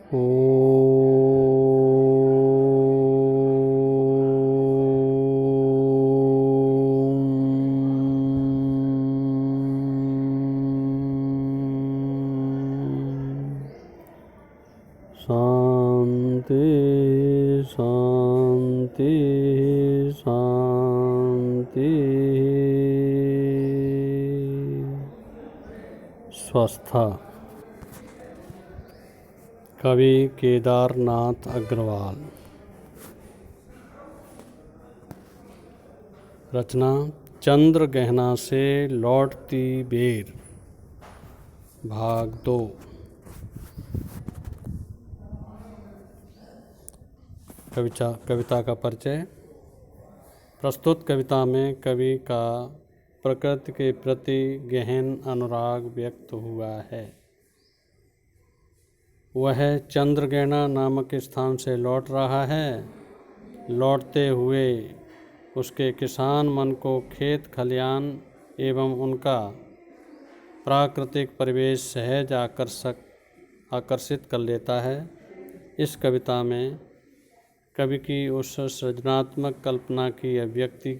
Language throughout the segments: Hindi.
शांति शांति शांति। स्वस्था। कवि केदारनाथ अग्रवाल। रचना चंद्र गहना से लौटती बेर, भाग 2। कविता का परिचय। प्रस्तुत कविता में कवि का प्रकृति के प्रति गहन अनुराग व्यक्त हुआ है। वह चंद्रगैना नामक स्थान से लौट रहा है। लौटते हुए उसके किसान मन को खेत खलियान एवं उनका प्राकृतिक परिवेश सहज आकर्षित कर लेता है। इस कविता में कवि की उस सृजनात्मक कल्पना की अभिव्यक्ति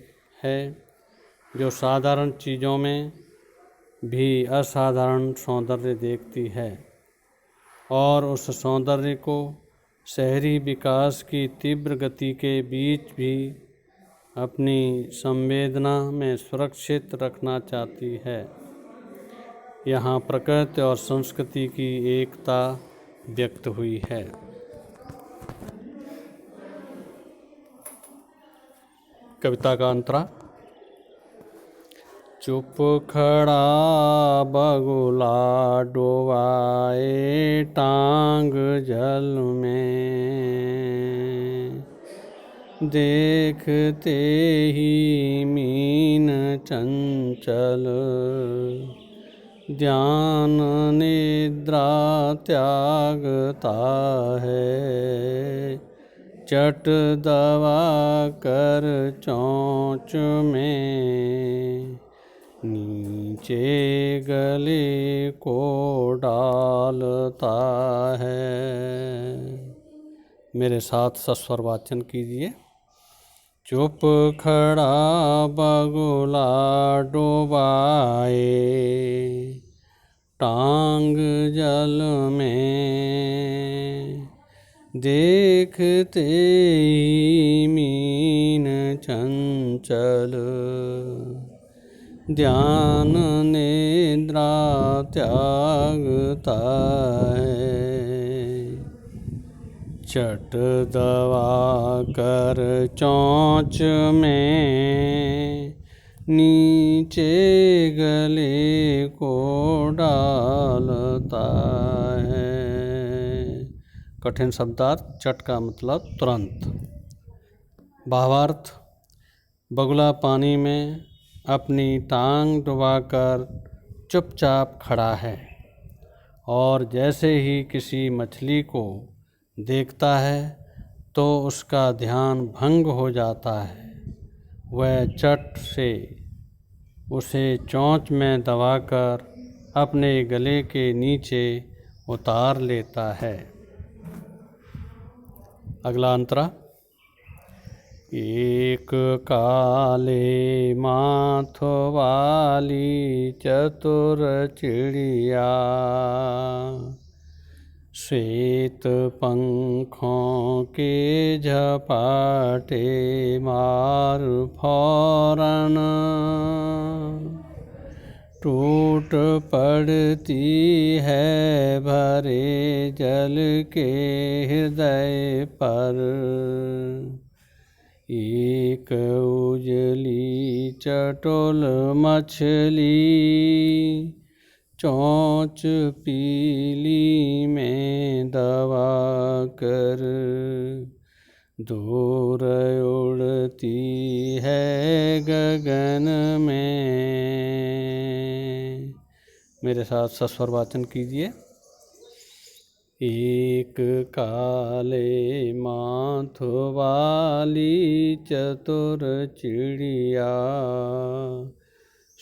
है जो साधारण चीज़ों में भी असाधारण सौंदर्य देखती है और उस सौंदर्य को शहरी विकास की तीव्र गति के बीच भी अपनी संवेदना में सुरक्षित रखना चाहती है। यहाँ प्रकृति और संस्कृति की एकता व्यक्त हुई है। कविता का अंतरा। चुप खड़ा बगुला डोबाए टांग जल में, देखते ही मीन चंचल ध्यान निद्रा त्यागता है। चट दबा कर चोंच में नीचे गले को डालता है। मेरे साथ सस्वर वाचन कीजिए। चुप खड़ा बगुला डोबाए टांग जल में, देखते ही मीन चंचल ध्यान निद्रा त्यागता है। चट दबा कर चोंच में नीचे गले को डालता है। कठिन शब्दार्थ। चट का मतलब तुरंत। भावार्थ। बगुला पानी में अपनी टांग डुबाकर चुपचाप खड़ा है और जैसे ही किसी मछली को देखता है तो उसका ध्यान भंग हो जाता है। वह चट से उसे चोंच में दबाकर अपने गले के नीचे उतार लेता है। अगला अंतरा। एक काले माथ वाली चतुर चिड़िया, श्वेत पंखों के झपाटे मार फौरन टूट पड़ती है भरे जल के हृदय पर। एक उजली चटोल मछली चोंच पीली में दबा कर दूर उड़ती है गगन में। मेरे साथ सस्वर वाचन कीजिए। एक काले माथ वाली चतुर चिड़िया,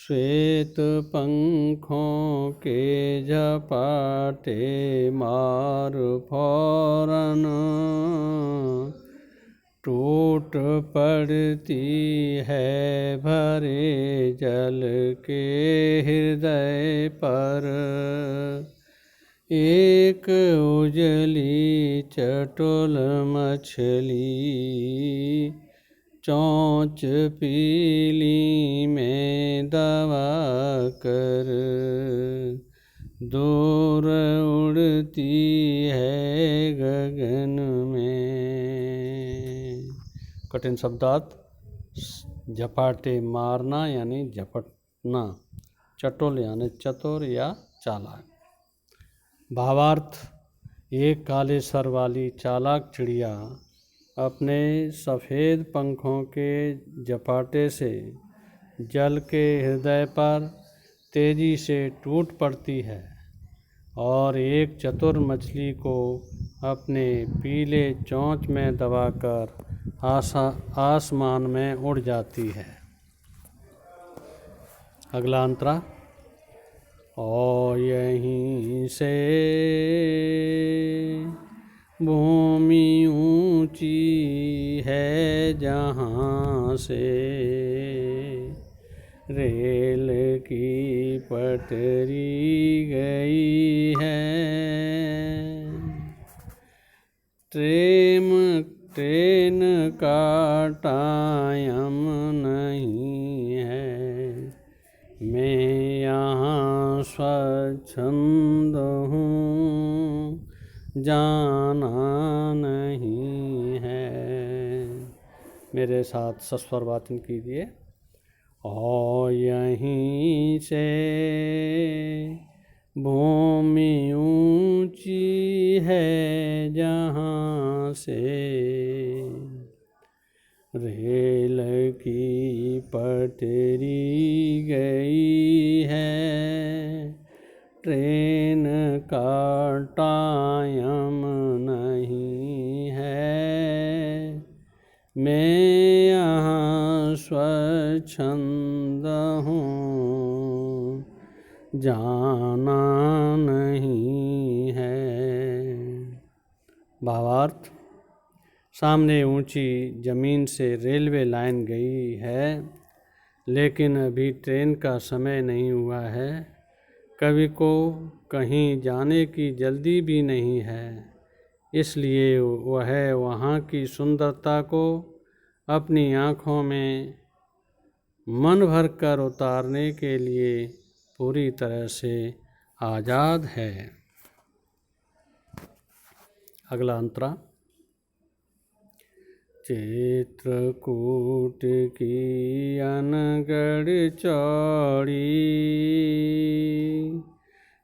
श्वेत पंखों के झपाटे मार फौरन टूट पड़ती है भरे जल के हृदय पर। एक उजली चटुल मछली चोंच पीली में दबा कर दूर उड़ती है गगन में। कठिन शब्दार्थ। झपाटे मारना यानी झपटना, चटुल यानी चतुर या चालाक। भावार्थ। एक काले सर वाली चालाक चिड़िया अपने सफ़ेद पंखों के झपाटे से जल के हृदय पर तेजी से टूट पड़ती है और एक चतुर मछली को अपने पीले चोंच में दबाकर आसमान में उड़ जाती है। अगला अंतरा। और यहीं से भूमि ऊंची है जहाँ से रेल की पटरी गई है। ट्रेन का टाइम नहीं है, मैं यहाँ स्वच्छंद हूँ, जाना नहीं है। मेरे साथ सस्वर वाचन कीजिए। और यहीं से भूमि ऊंची है जहाँ से रेल की पटरी गई है। ट्रेन का टाइम नहीं है, मैं यहाँ स्वच्छंद हूँ, जाना नहीं है। भावार्थ। सामने ऊंची ज़मीन से रेलवे लाइन गई है, लेकिन अभी ट्रेन का समय नहीं हुआ है। कवि को कहीं जाने की जल्दी भी नहीं है, इसलिए वह वहाँ की सुंदरता को अपनी आँखों में मन भर कर उतारने के लिए पूरी तरह से आज़ाद है। अगला अंतरा। चित्रकूट की अनगढ़ चौड़ी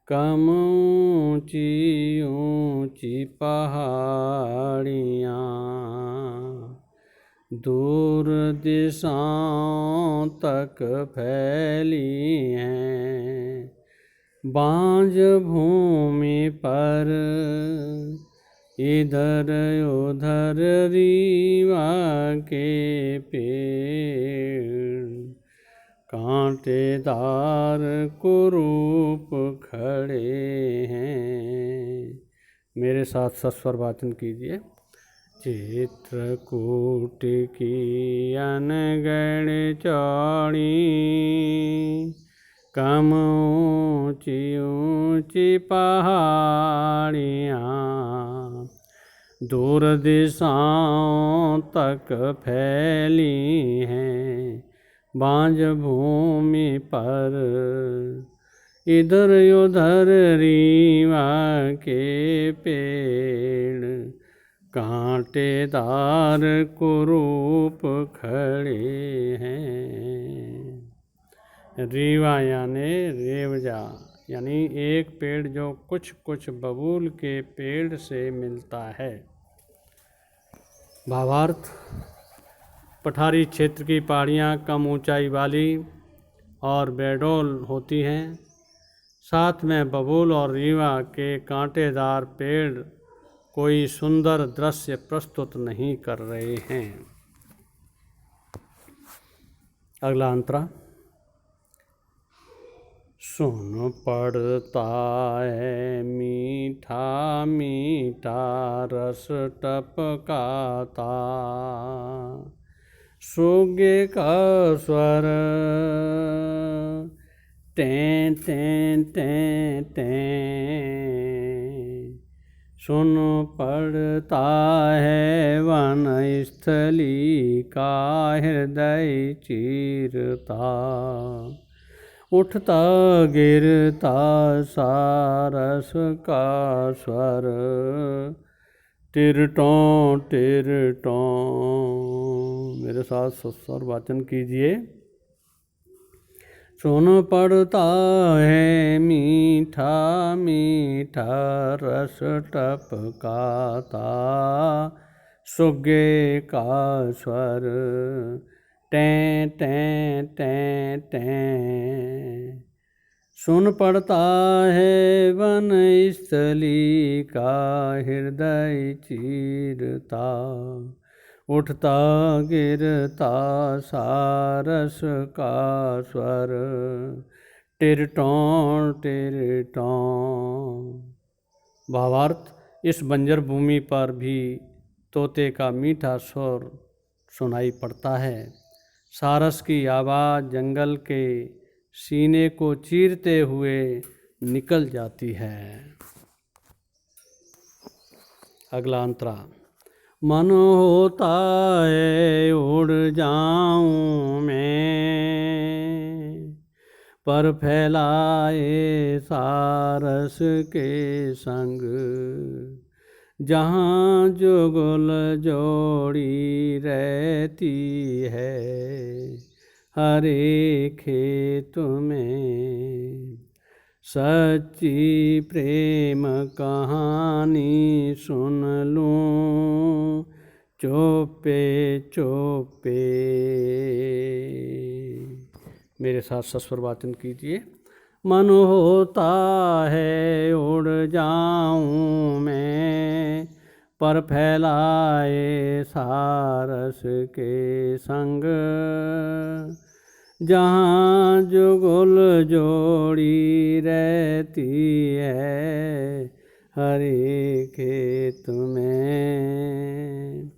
कम ऊंची ऊंची पहाड़ियाँ दूर दिशाओं तक फैली हैं। बांझ भूमि पर इधर उधर रीवा के पेड़ कांटेदार कुरूप खड़े हैं। मेरे साथ सस्वर वाचन कीजिए। चित्रकूट की अनगढ़ चौड़ी कम ऊंची ऊंची पहाड़ियाँ दूर दिशाओं तक फैली हैं। बांझ भूमि पर इधर उधर रीवा के पेड़ कांटेदार कुरूप खड़े हैं। रीवा यानी रेवजा यानी एक पेड़ जो कुछ कुछ बबूल के पेड़ से मिलता है। भावार्थ। पठारी क्षेत्र की पहाड़ियाँ कम ऊंचाई वाली और बेडौल होती हैं। साथ में बबूल और रीवा के कांटेदार पेड़ कोई सुंदर दृश्य प्रस्तुत नहीं कर रहे हैं। अगला अंतरा। सुन पड़ता है मीठा मीठा रस टपकाता, सुगे का स्वर टें टें टें टें। सुन पड़ता है वन स्थली का हृदय चीरता, उठता गिरता सारस का स्वर टिरटों टिरटों। मेरे साथ स्वर वाचन कीजिए। सुन पड़ता है मीठा मीठा रस टपकाता, सुगे का स्वर टें टें टें टें। सुन पड़ता है वन स्थली का हृदय चीरता, उठता गिरता सारस का स्वर टिरटों टिरटों। भावार्थ, इस बंजर भूमि पर भी तोते का मीठा स्वर सुनाई पड़ता है। सारस की आवाज़ जंगल के सीने को चीरते हुए निकल जाती है। अगला अंतरा। मन होता है उड़ जाऊं मैं, पर फैलाए सारस के संग, जहाँ जुगल जोड़ी रहती है हरे खेत में। सच्ची प्रेम कहानी सुन लूं चोपे चोपे। मेरे साथ सस्वर वाचन कीजिए। मन होता है उड़ जाऊं मैं, पर फैलाए सारस के संग, जहाँ जुगल जोड़ी रहती है हरे खेत में।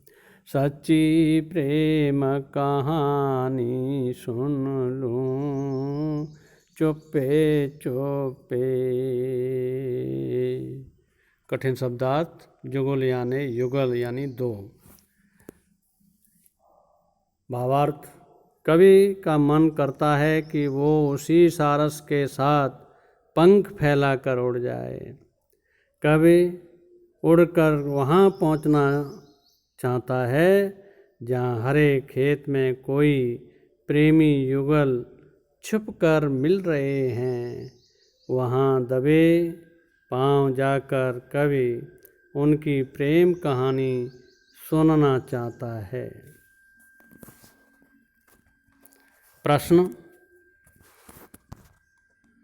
सच्ची प्रेम कहानी सुन लूं चुप्पे चुप्पे। कठिन शब्दार्थ। जुगल यानी युगल यानी दो। भावार्थ, कवि का मन करता है कि वो उसी सारस के साथ पंख फैलाकर उड़ जाए। कवि उड़कर वहाँ पहुँचना चाहता है जहाँ हरे खेत में कोई प्रेमी युगल छुपकर मिल रहे हैं। वहाँ दबे पाँव जाकर कवि उनकी प्रेम कहानी सुनना चाहता है। प्रश्न,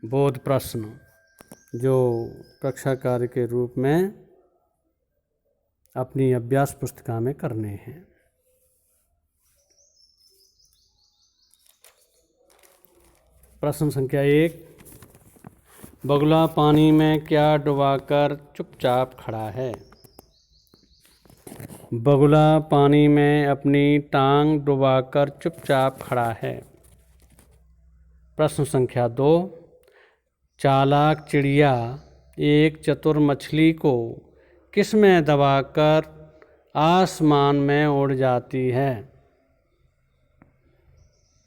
बोध प्रश्न जो कक्षा कार्य के रूप में अपनी अभ्यास पुस्तिका में करने हैं। प्रश्न संख्या 1। बगुला पानी में क्या डुबाकर चुपचाप खड़ा है? बगुला पानी में अपनी टांग डुबाकर चुपचाप खड़ा है। प्रश्न संख्या 2। चालाक चिड़िया एक चतुर मछली को किस में दबाकर आसमान में उड़ जाती है?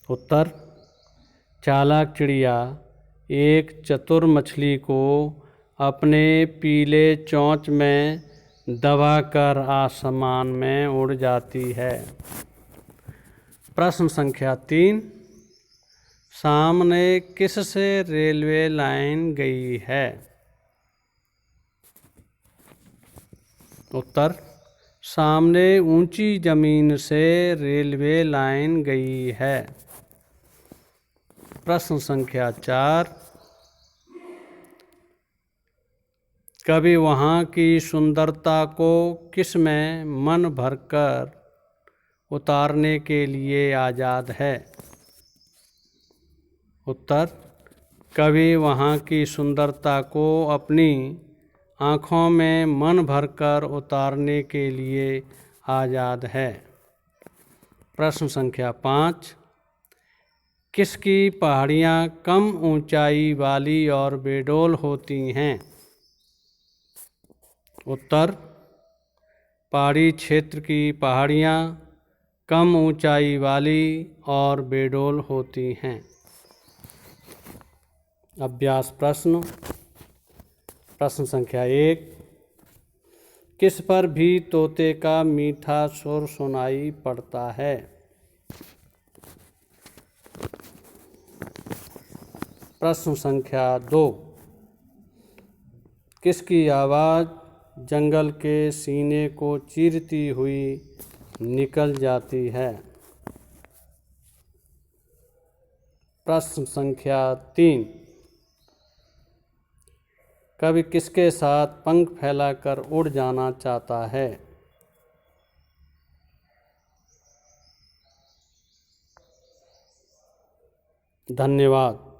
उत्तर, चालाक चिड़िया एक चतुर मछली को अपने पीले चोंच में दबाकर आसमान में उड़ जाती है। प्रश्न संख्या 3। सामने किससे रेलवे लाइन गई है? उत्तर, सामने ऊंची जमीन से रेलवे लाइन गई है। प्रश्न संख्या 4। कवि वहाँ की सुंदरता को किस में मन भरकर उतारने के लिए आज़ाद है? उत्तर, कभी वहाँ की सुंदरता को अपनी आँखों में मन भरकर उतारने के लिए आज़ाद है। प्रश्न संख्या 5, किसकी पहाड़ियाँ कम ऊंचाई वाली और बेडौल होती हैं? उत्तर, पहाड़ी क्षेत्र की पहाड़ियाँ कम ऊंचाई वाली और बेडौल होती हैं। अभ्यास प्रश्न। प्रश्न संख्या 1, किस पर भी तोते का मीठा सुर सुनाई पड़ता है? प्रश्न संख्या 2, किसकी आवाज़ जंगल के सीने को चीरती हुई निकल जाती है? प्रश्न संख्या 3, कवि किसके साथ पंख फैलाकर उड़ जाना चाहता है? धन्यवाद।